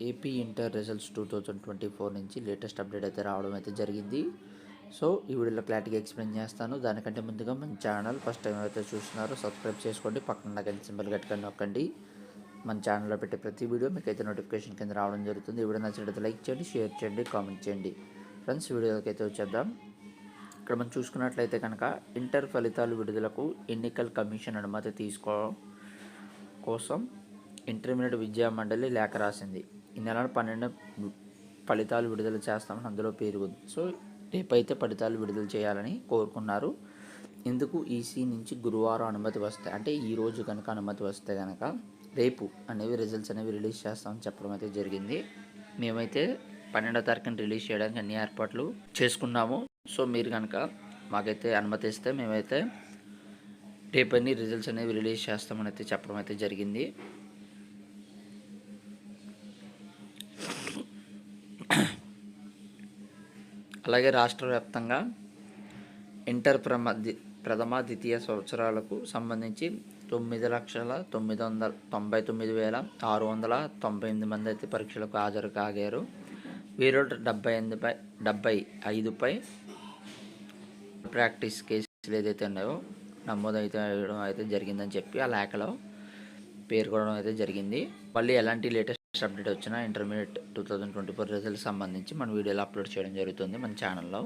AP inter results 2024 నుంచి latest update అయితే రావడం అయితే జరిగింది. సో ఈ వీడియోలో క్లారిటీగా ఎక్స్ప్లెయిన్ చేస్తాను. దానికంటే ముందుగా మన ఛానల్ ఫస్ట్ టైం అయితే చూస్తున్నారో సబ్స్క్రైబ్ చేసుకోండి, పక్కన గంట సింబల్ గట్టిగా నొక్కండి. మన ఛానల్లో పెట్టే ప్రతి వీడియో మీకు అయితే నోటిఫికేషన్ కింద రావడం జరుగుతుంది. ఈ వీడియో నచ్చినట్లయితే లైక్ చేయండి, షేర్ చేయండి, కామెంట్ చేయండి. ఫ్రెండ్స్, వీడియోకి అయితే వచ్చేద్దాం. ఇక్కడ మనం చూసుకున్నట్లయితే కనుక ఇంటర్ ఫలితాలు విడుదలకు ఎన్నికల కమిషన్ అనుమతి కోసం ఇంటర్మీడియట్ విద్యా మండలి లేఖ రాసింది. ఈ నెల 12 ఫలితాలు విడుదల చేస్తామని అందులో పేర్కొంది. సో రేపైతే ఫలితాలు విడుదల చేయాలని కోరుకున్నారు. ఇందుకు ఈసీ నుంచి గురువారం అనుమతి వస్తే, అంటే ఈరోజు కనుక అనుమతి వస్తే కనుక రేపు రిజల్ట్స్ అనేవి రిలీజ్ చేస్తామని చెప్పడం అయితే జరిగింది. మేమైతే 12వ తారీఖున రిలీజ్ చేయడానికి అన్ని ఏర్పాట్లు చేసుకున్నాము. సో మీరు కనుక మాకైతే అనుమతి ఇస్తే మేమైతే రేపు అన్ని రిజల్ట్స్ అనేవి రిలీజ్ చేస్తామని అయితే చెప్పడం అయితే జరిగింది. అలాగే రాష్ట్ర వ్యాప్తంగా ఇంటర్ ప్రథమ ద్వితీయ సంవత్సరాలకు సంబంధించి 9,999,698 మంది అయితే పరీక్షలకు హాజరు కాగారు. వీరిలో 75పై ప్రాక్టీస్ కేసులు ఏదైతే ఉన్నాయో నమోదైతే అయితే జరిగిందని చెప్పి ఆ లేఖలో పేర్కొనడం అయితే జరిగింది. మళ్ళీ ఎలాంటి లేటెస్ట్ అప్డేట్ వచ్చినా ఇంటర్మీడియట్ 2024 రిజల్ట్ సంబంధించి మన వీడియోలో అప్లోడ్ చేయడం జరుగుతుంది మన ఛానల్లో.